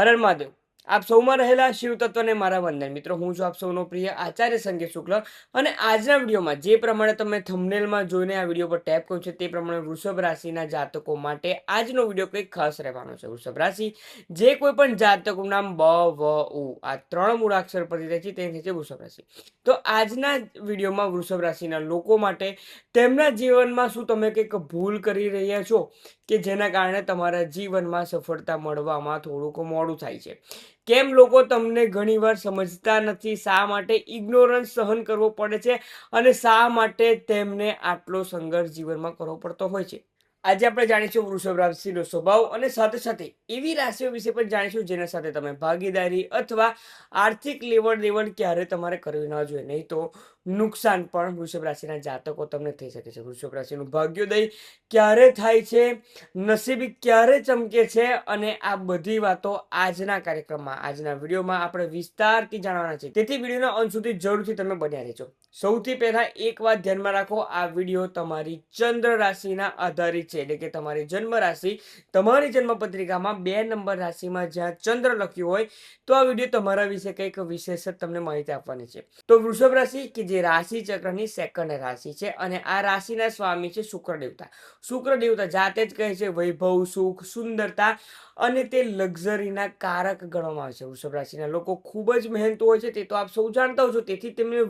હર મહાદેવ। આપ સૌમાં રહેલા શિવ તત્વને મારા વંદન। મિત્રો, હું છું આપ સૌનો પ્રિય આચાર્ય સંકેત શુક્લ અને આજના વિડીયોમાં જે પ્રમાણે તમે થંબનેલમાં જોઈને આ વિડીયો પર ટેપ કર્યું છે તે પ્રમાણે વૃષભ રાશિના જાતકો માટે આજનો વિડીયો કંઈક ખાસ રહેવાનો છે। વૃષભ રાશિ જે કોઈ પણ જાતકનું નામ બ વ ઉ આ ત્રણ મૂળાક્ષર પરથી થાય છે તે થાય છે વૃષભ રાશિ। તો આજના વિડીયોમાં વૃષભ રાશિના લોકો માટે તેમના જીવનમાં શું તમે કંઈક ભૂલ કરી રહ્યા છો કે જેના કારણે તમારા જીવનમાં સફળતા મળવામાં થોડુંક મોડું થાય છે? કેમ લોકો તમને ઘણીવાર સમજતા નથી? શા માટે ઇગ્નોરન્સ સહન કરવો પડે છે? અને શા માટે તેમને આટલો સંઘર્ષ જીવનમાં કરવો પડતો હોય છે? આજે આપણે જાણીશું વૃષભ રાશિનો સ્વભાવ અને સાથે સાથે એવી રાશિઓ વિશે પણ જાણીશું જેના સાથે તમે ભાગીદારી અથવા આર્થિક લેવડ દેવડ ક્યારે તમારે કરવી ન જોઈએ, નહીં તો નુકસાન પણ વૃષભ રાશિના જાતકો તમને થઈ શકે છે। વૃષભ રાશિનું ભાગ્યોદય ક્યારે થાય છે, નસીબી ક્યારે ચમકે છે, અને આ બધી વાતો આજના કાર્યક્રમમાં આજના વિડીયોમાં આપણે વિસ્તારથી જાણવાના છે, તેથી વિડીયોના અંત સુધી જરૂરથી તમે બન્યા રહેજો। સૌથી પહેલા એક વાત ધ્યાનમાં રાખો, આ વિડીયો તમારી ચંદ્ર રાશિના આધારિત છે, એટલે કે તમારી જન્મ રાશિ તમારી જન્મ પત્રિકામાં 2 નંબર રાશિમાં જ્યાં ચંદ્ર લખ્યું હોય તો આ વિડીયો તમારા વિશે કંઈક વિશેષ તમને માહિતી આપવાની છે। તો વૃષભ રાશિ કે જે રાશિ ચક્રની સેકન્ડ રાશિ છે અને આ રાશિના સ્વામી છે શુક્ર દેવતા। શુક્ર દેવતા જાતે જ કહે છે વૈભવ, સુખ, સુંદરતા અને તે લક્ઝરીના કારક ગણવામાં આવે છે। વૃષભ રાશિના લોકો ખૂબ જ મહેનતુ હોય છે, તે તો આપ સૌ જાણતા હો છો, તેથી તેમને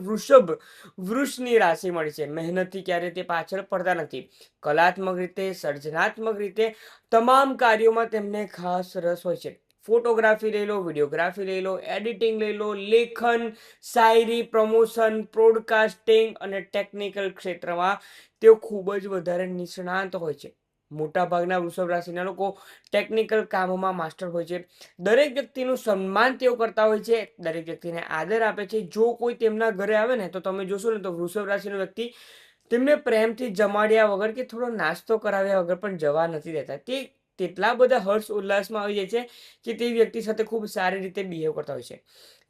વૃષની રાશિ મળી છે। મહેનતથી ક્યારે તે પાછળ પડતા નથી। કલાત્મક રીતે, સર્જનાત્મક રીતે તમામ કાર્યોમાં તેમને ખાસ રસ હોય છે। ફોટોગ્રાફી લઈ લો, વિડીયોગ્રાફી લઈ લો, એડિટિંગ લઈ લો, લેખન, શાયરી, પ્રમોશન, બ્રોડકાસ્ટિંગ અને ટેકનિકલ ક્ષેત્રમાં તેઓ ખૂબ જ વધારે નિષ્ણાંત હોય છે। મોટા ભાગના વૃષભ રાશિના લોકો ટેકનિકલ કામોમાં માસ્ટર હોય છે। દરેક વ્યક્તિનું સન્માન તેઓ કરતા હોય છે, દરેક વ્યક્તિને આદર આપે છે। જો કોઈ તેમના ઘરે આવે ને તો તમે જોશો ને તો વૃષભ રાશિનો વ્યક્તિ તેમને પ્રેમથી જમાડ્યા વગર કે થોડો નાસ્તો કરાવ્યા વગર પણ જવા નથી દેતા। તે તેટલા બધા હર્ષ ઉલ્લાસમાં આવી જાય છે કે તે વ્યક્તિ સાથે ખૂબ સારી રીતે બિહેવ કરતા હોય છે।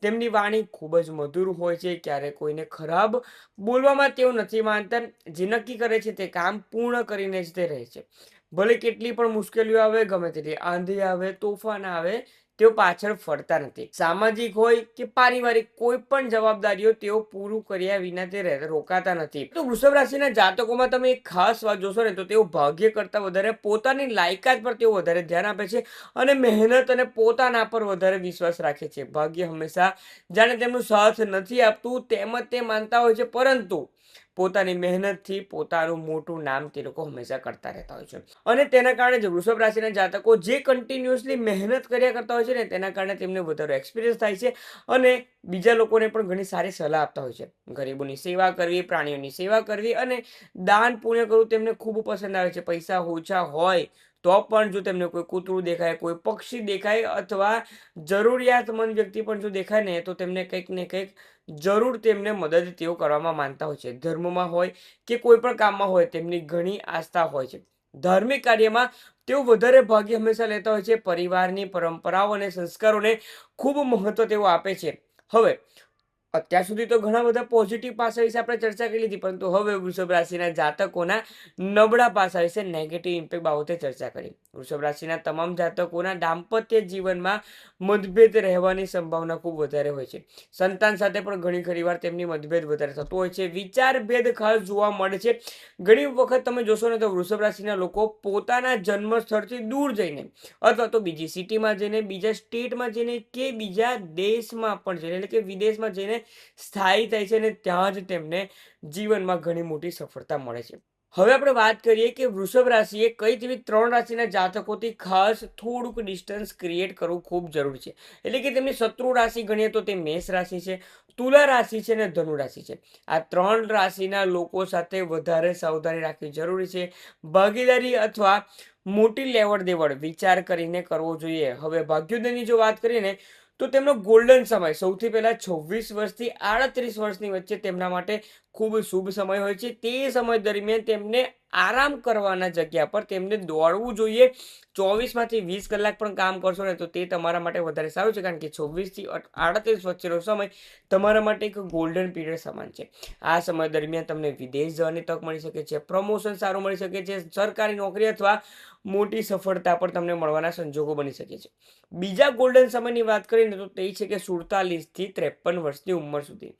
તેમની વાણી ખૂબ જ મધુર હોય છે, ક્યારે કોઈને ખરાબ બોલવામાં તેઓ નથી માનતા। જે નક્કી કરે છે તે કામ પૂર્ણ કરીને જ તે રહે છે। ભલે કેટલી પણ મુશ્કેલીઓ આવે, ગમે તેટલી આંધી આવે, તોફાન આવે, તેઓ પાછળ ફરતા નથી। સામાજિક હોય કે પારિવારિક કોઈ પણ જવાબદારીઓ તેઓ પૂરું કર્યા વિના તે રોકાતા નથી। તો વૃષભ રાશિના જાતકોમાં તમે એક ખાસ વાત જોશો ને તો તેઓ ભાગ્ય કરતા વધારે પોતાની લાયકાત પર તેઓ વધારે ધ્યાન આપે છે અને મહેનત અને પોતાના પર વધારે વિશ્વાસ રાખે છે। ભાગ્ય હંમેશા જાણે તેમનું સાથ નથી આપતું તેમ જ તે માનતા હોય છે, પરંતુ પોતાની મહેનતથી પોતાનું મોટું નામ તે લોકો હંમેશા કરતા રહેતા હોય છે। અને તેના કારણે જ વૃષભ રાશિના જાતકો જે કન્ટિન્યુઅસલી મહેનત કર્યા કરતા હોય છે ને તેના કારણે તેમને વધારે એક્સપિરિયન્સ થાય છે અને બીજા લોકોને પણ ઘણી સારી સલાહ આપતા હોય છે। ગરીબોની સેવા કરવી, પ્રાણીઓની સેવા કરવી અને દાન પુણ્ય કરવું તેમને ખૂબ પસંદ આવે છે। પૈસા ઓછા હોય તો પણ જો તેમને કોઈ કૂતરું દેખાય, કોઈ પક્ષી દેખાય અથવા જરૂરિયાતમંદ વ્યક્તિ પણ જો દેખાય ને તો તેમને કંઈક ને કંઈક જરૂર તેમને મદદ તેઓ કરવામાં માનતા હોય છે। ધર્મમાં હોય કે કોઈ પણ કામમાં હોય તેમની ઘણી આસ્થા હોય છે। ધાર્મિક કાર્યમાં તેઓ વધારે ભાગ્ય હંમેશા લેતા હોય છે। પરિવારની પરંપરાઓ અને સંસ્કારોને ખૂબ મહત્વ તેઓ આપે છે। હવે અત્યાર સુધી તો ઘણા બધા પોઝિટિવ પાસા વિશે આપણે ચર્ચા કરી લીધી, પરંતુ હવે વૃષભ રાશિના જાતકોના નબળા પાસા વિશે, નેગેટિવ ઇમ્પેક્ટ બાબતે ચર્ચા કરી। વૃષભ રાશિના તમામ જાતકોના દાંપત્ય જીવનમાં મતભેદ રહેવાની સંભાવના ખૂબ વધારે હોય છે। સંતાન સાથે પણ ઘણી ખરી વાર તેમની મતભેદ વધારે થતો હોય છે। વિચાર ભેદ ખાસ જોવા મળે છે। ઘણી વખત તમે જોશો ને તો વૃષભ રાશિના લોકો પોતાના જન્મ સ્થળથી દૂર જઈને અથવા તો બીજી સિટીમાં જઈને, બીજા સ્ટેટમાં જઈને કે બીજા દેશમાં પણ જઈને, એટલે કે વિદેશમાં જઈને સ્થાયી થાય છે અને ત્યાં જ તેમને જીવનમાં ઘણી મોટી સફળતા મળે છે। હવે આપણે વાત કરીએ કે વૃષભ રાશિએ કઈ જેવી 3 રાશિના જાતકોથી ખાસ થોડુંક ડિસ્ટન્સ ક્રિએટ કરવું ખૂબ જરૂરી છે। એટલે કે તેમની શત્રુ રાશિ ગણીએ તો તે મેષ રાશિ છે, તુલા રાશિ છે અને ધનુ રાશિ છે। આ 3 રાશિના લોકો સાથે વધારે સાવધાની રાખવી જરૂરી છે। ભાગીદારી અથવા મોટી લેવડ દેવડ વિચાર કરીને કરવો જોઈએ। હવે ભાગ્યોદયની જો વાત કરીએ ને તો તેમનો ગોલ્ડન સમય સૌથી પહેલા 26 વર્ષથી 38 વર્ષની વચ્ચે તેમના માટે ખૂબ શુભ સમય હોય છે। તે સમય દરમિયાન તેમને આરામ કરવાના જગ્યા પર તેમને દોડવું જોઈએ. 24માંથી 20 કલાક પણ કામ કરશો ને તો તે તમારા માટે વધારે સારું છે, કારણ કે 24થી 38 વચ્ચેનો સમય તમારા માટે એક ગોલ્ડન પીરિયડ સમાન છે. આ સમય દરમિયાન તમને વિદેશ જવાની તક મળી શકે છે, પ્રમોશન સારું મળી શકે છે, સરકારી નોકરી અથવા મોટી સફળતા પણ તમને મળવાના સંજોગો બની શકે છે. બીજા ગોલ્ડન સમયની વાત કરીએ ને તો તે છે કે 47થી 53 વર્ષની ઉંમર સુધી.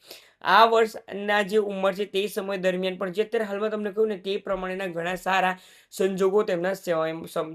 આ વર્ષના જે ઉંમર છે તે સમય દરમિયાન પણ જે અત્યારે હાલમાં તમને કહ્યું ને તે પ્રમાણેના ઘણા સારા સંજોગો તેમના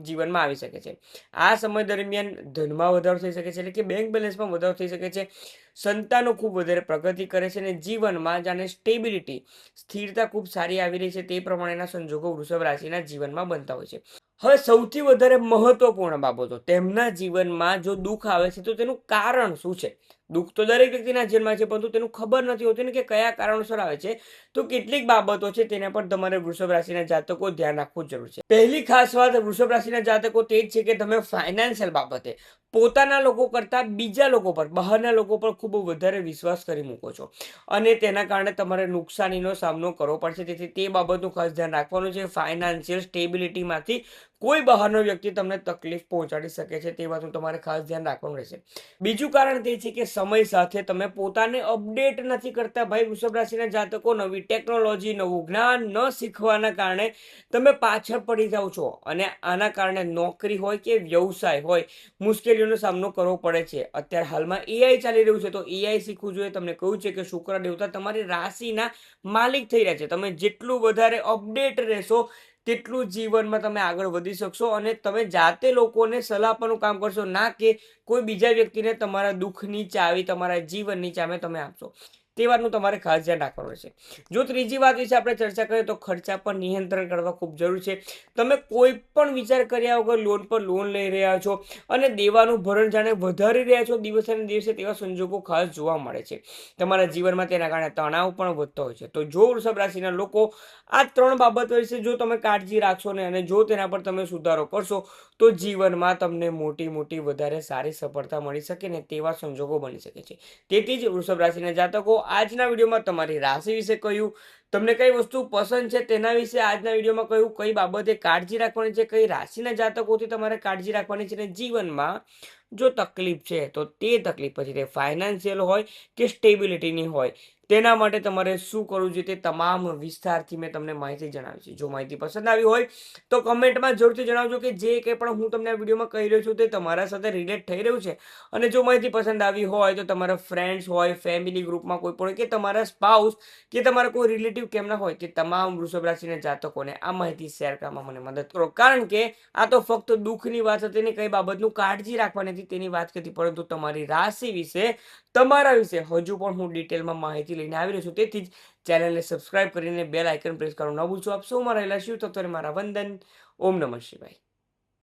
જીવનમાં આવી શકે છે. આ સમય દરમિયાન ધનમાં વધારો થઈ શકે છે, એટલે કે બેંક બેલેન્સમાં વધારો થઈ શકે છે. સંતાનો ખૂબ વધારે પ્રગતિ કરે છે અને જીવનમાં જાણે સ્ટેબિલિટી, સ્થિરતા ખૂબ સારી આવી રહી છે તે પ્રમાણેના સંજોગો વૃષભ રાશિના જીવનમાં બનતા હોય છે. હવે સૌથી વધારે મહત્વપૂર્ણ બાબતો, તેમના જીવનમાં જો દુઃખ આવે છે તો તેનું કારણ શું છે? દુઃખ તો દરેક વ્યક્તિના જીવનમાં છે, પરંતુ તેનું ખબર નથી હોતી ને કે કયા કારણોસર આવે છે. તો કેટલીક બાબતો છે તેના પર તમારે વૃષભ રાશિના જાતકો ધ્યાન રાખવું જરૂર છે. પહેલી ખાસ વાત વૃષભ રાશિના જાતકો તે જ છે કે તમે ફાઇનાન્શિયલ બાબતે પોતાના લોકો કરતા બીજા લોકો પર, બહારના લોકો પર ખૂબ વધારે વિશ્વાસ કરી મૂકો છો અને તેના કારણે તમારે નુકસાનીનો સામનો કરવો પડશે. તેથી તે બાબતનું ખાસ ધ્યાન રાખવાનું છે. ફાઇનાન્શિયલ સ્ટેબિલિટીમાંથી કોઈ બહારનો વ્યક્તિ તમને તકલીફ પહોંચાડી શકે છે, તે વાતનું તમારે ખાસ ધ્યાન રાખવાનું રહેશે. બીજું કારણ તે છે કે સમય સાથે તમે પોતાને અપડેટ નથી કરતા. ભાઈ વૃષભ રાશિના જાતકો નવી ટેકનોલોજી, નવું જ્ઞાન ન શીખવાના કારણે તમે પાછળ પડી જાઓ છો અને આના કારણે નોકરી હોય કે વ્યવસાય હોય, મુશ્કેલીઓનો સામનો કરવો પડે છે. અત્યારે હાલમાં એઆઈ ચાલી રહ્યું છે, તો એઆઈ શીખવું જોઈએ. તમને કહ્યું છે કે શુક્ર દેવતા તમારી રાશિના માલિક થઈ રહ્યા છે. તમે જેટલું વધારે અપડેટ રહેશો તેટલું જીવનમાં તમે આગળ વધી શકશો અને તમે જાતે લોકોને સલાહ આપવાનું કામ કરશો, ના કે કોઈ બીજા વ્યક્તિને તમારા દુઃખની ચાવી, તમારા જીવનની ચાવી તમે આપશો. તે વાતનું તમારે ખાસ ધ્યાન રાખવાનું રહેશે. જો ત્રીજી વાત વિશે આપણે ચર્ચા કરીએ તો ખર્ચા પર નિયંત્રણ કરવા ખૂબ જરૂરી છે. તમે કોઈ પણ વિચાર કર્યા વગર લોન પર લોન લઈ રહ્યા છો અને દેવાનું ભરણ જાણે વધારી રહ્યા છો દિવસે ને દિવસે, તેવા સંજોગો ખાસ જોવા મળે છે. તમારા જીવનમાં તેના કારણે તણાવ પણ વધતો હોય છે. તો જો વૃષભ રાશિના લોકો આ 3 બાબતો વિશે જો તમે કાળજી રાખશો ને અને જો તેના પર તમે સુધારો કરશો તો જીવનમાં તમને મોટી મોટી વધારે સારી સફળતા મળી શકે ને તેવા સંજોગો બની શકે છે. તેથી જ વૃષભ રાશિના જાતકો આજના વિડીયોમાં તમારી રાશિ વિશે કહ્યું, તમને કઈ વસ્તુ પસંદ છે તેના વિશે આજના વિડીયોમાં કહ્યું, કઈ બાબતે કાળજી રાખવાની છે, કઈ રાશિના જાતકોથી તમારે કાળજી રાખવાની છે. અને જીવનમાં જો તકલીફ છે તો તે તકલીફ પછી તે ફાઇનાન્શિયલ હોય કે સ્ટેબિલિટીની હોય, તેના માટે તમારે શું કરવું જોઈએ તે તમામ વિસ્તારથી મેં તમને માહિતી જણાવી છે. જો માહિતી પસંદ આવી હોય તો કમેન્ટમાં જરૂરથી જણાવજો કે જે કંઈ પણ હું તમને આ વિડીયોમાં કહી રહ્યો છું તે તમારા સાથે રિલેટ થઈ રહ્યું છે. અને જો માહિતી પસંદ આવી હોય તો તમારા ફ્રેન્ડ્સ હોય, ફેમિલી ગ્રુપમાં કોઈ પણ હોય કે તમારા સ્પાઉસ કે તમારા કોઈ રિલેટિવ કેમના હોય, તે તમામ વૃષભ રાશિના જાતકોને આ માહિતી શેર કરવામાં મને મદદ કરો. કારણ કે આ તો ફક્ત દુઃખની વાત હતી ને કઈ બાબતનું કાળજી રાખવાની હતી તેની વાત કરી, પરંતુ તમારી રાશિ વિશે, તમારા વિશે હજુ પણ હું ડિટેલમાં માહિતી લઈને આવી રહ્યો છું. તેથી જ ચેનલને સબસ્ક્રાઇબ કરીને બેલ આઇકન પ્રેસ કરવાનું ન ભૂલશો. આપ સૌમાં રહેલા શિવ તત્વને મારા વંદન. ઓમ નમઃ શિવાય.